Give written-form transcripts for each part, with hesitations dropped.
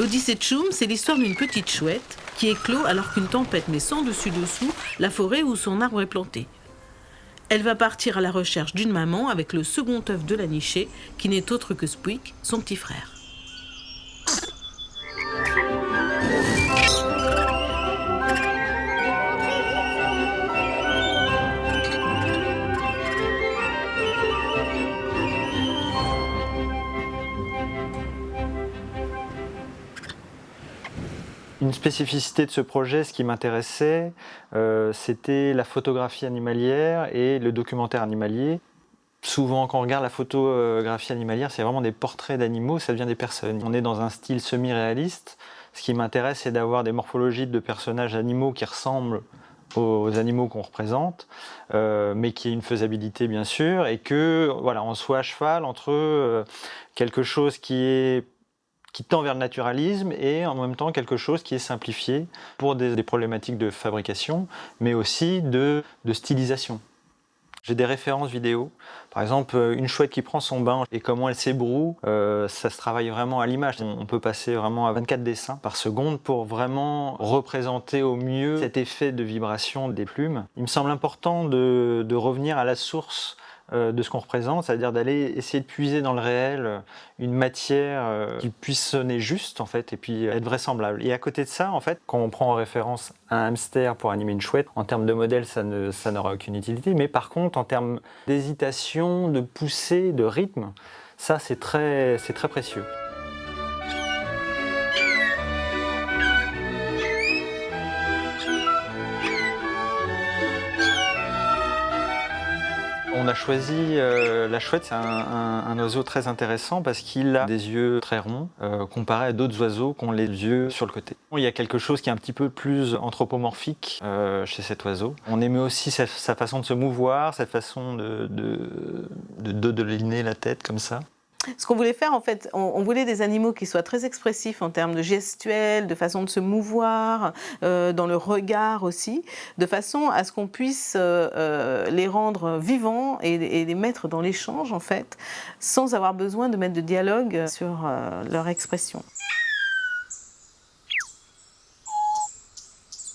L'Odyssée de Choum, c'est l'histoire d'une petite chouette qui éclot alors qu'une tempête met sans dessus-dessous la forêt où son arbre est planté. Elle va partir à la recherche d'une maman avec le second œuf de la nichée, qui n'est autre que Spouik, son petit frère. Une spécificité de ce projet, ce qui m'intéressait, c'était la photographie animalière et le documentaire animalier. Souvent, quand on regarde la photographie animalière, c'est vraiment des portraits d'animaux, ça devient des personnes. On est dans un style semi-réaliste. Ce qui m'intéresse, c'est d'avoir des morphologies de personnages animaux qui ressemblent aux animaux qu'on représente, mais qui ait une faisabilité bien sûr, et que voilà, on soit à cheval entre quelque chose qui tend vers le naturalisme et en même temps quelque chose qui est simplifié pour des problématiques de fabrication, mais aussi de stylisation. J'ai des références vidéo, par exemple une chouette qui prend son bain et comment elle s'ébroue, ça se travaille vraiment à l'image. On peut passer vraiment à 24 dessins par seconde pour vraiment représenter au mieux cet effet de vibration des plumes. Il me semble important de revenir à la source de ce qu'on représente, c'est-à-dire d'aller essayer de puiser dans le réel une matière qui puisse sonner juste en fait et puis être vraisemblable. Et à côté de ça, en fait, quand on prend en référence un hamster pour animer une chouette, en termes de modèle, ça n'aura aucune utilité, mais par contre, en termes d'hésitation, de poussée, de rythme, ça c'est très précieux. On a choisi la chouette, c'est un oiseau très intéressant parce qu'il a des yeux très ronds comparé à d'autres oiseaux qui ont les yeux sur le côté. Il y a quelque chose qui est un petit peu plus anthropomorphique chez cet oiseau. On aimait aussi sa façon de se mouvoir, sa façon de dodeliner la tête comme ça. Ce qu'on voulait faire, en fait, on voulait des animaux qui soient très expressifs en termes de gestuels, de façon de se mouvoir, dans le regard aussi, de façon à ce qu'on puisse les rendre vivants et les mettre dans l'échange, en fait, sans avoir besoin de mettre de dialogue sur leur expression.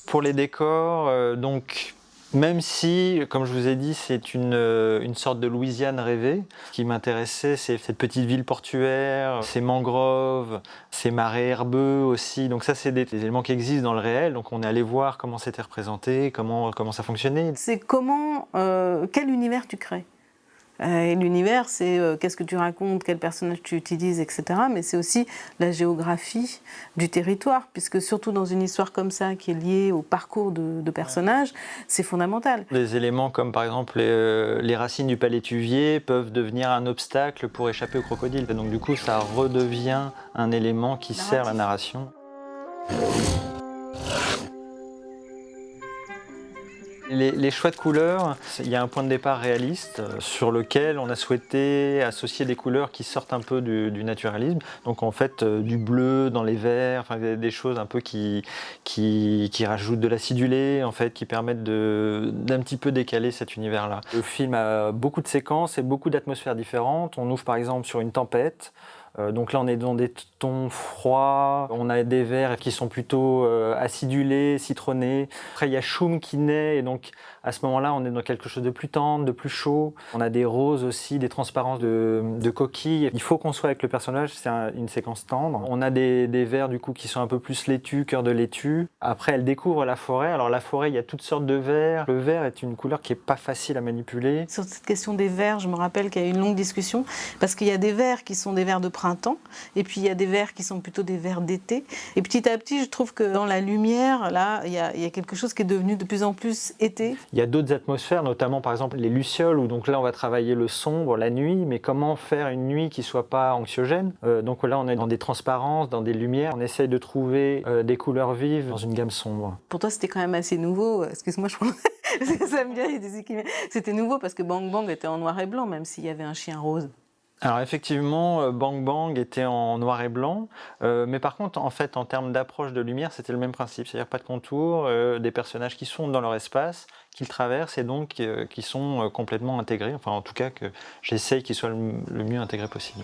Pour les décors, donc, même si, comme je vous ai dit, c'est une sorte de Louisiane rêvée, ce qui m'intéressait, c'est cette petite ville portuaire, ces mangroves, ces marais herbeux aussi. Donc ça, c'est des éléments qui existent dans le réel. Donc on est allé voir comment c'était représenté, comment ça fonctionnait. C'est quel univers tu crées. Et l'univers, c'est qu'est-ce que tu racontes, quel personnage tu utilises, etc. Mais c'est aussi la géographie du territoire, puisque surtout dans une histoire comme ça, qui est liée au parcours de personnages, c'est fondamental. Des éléments comme par exemple les racines du palétuvier peuvent devenir un obstacle pour échapper au crocodile. Donc du coup, ça redevient un élément qui sert la narration. Les choix de couleurs, il y a un point de départ réaliste sur lequel on a souhaité associer des couleurs qui sortent un peu du naturalisme. Donc en fait du bleu dans les verts, enfin, des choses un peu qui rajoutent de l'acidulé, en fait, qui permettent d'un petit peu décaler cet univers-là. Le film a beaucoup de séquences et beaucoup d'atmosphères différentes. On ouvre par exemple sur une tempête. Donc là, on est dans des tons froids, on a des verts qui sont plutôt acidulés, citronnés. Après, il y a Choum qui naît, et donc à ce moment-là, on est dans quelque chose de plus tendre, de plus chaud. On a des roses aussi, des transparences de coquilles. Il faut qu'on soit avec le personnage, c'est une séquence tendre. On a des verts du coup qui sont un peu plus laitues, cœur de laitue. Après, elle découvre la forêt. Alors la forêt, il y a toutes sortes de verts. Le vert est une couleur qui n'est pas facile à manipuler. Sur cette question des verts, je me rappelle qu'il y a eu une longue discussion, parce qu'il y a des verts qui sont des verts de printemps, et puis il y a des verts qui sont plutôt des verts d'été. Et petit à petit, je trouve que dans la lumière, là, il y a quelque chose qui est devenu de plus en plus été. Il y a d'autres atmosphères, notamment par exemple les lucioles, où donc là on va travailler le sombre, la nuit, mais comment faire une nuit qui soit pas anxiogène. Donc là on est dans des transparences, dans des lumières. On essaye de trouver des couleurs vives dans une gamme sombre. Pour toi, c'était quand même assez nouveau. Excuse-moi, je prends... ça me vient, c'était nouveau parce que Bang Bang était en noir et blanc, même s'il y avait un chien rose. Alors effectivement, Bang Bang était en noir et blanc, mais par contre, en fait, en termes d'approche de lumière, c'était le même principe, c'est-à-dire pas de contour, des personnages qui sont dans leur espace, qu'ils traversent et donc qui sont complètement intégrés, enfin en tout cas que j'essaye qu'ils soient le mieux intégrés possible.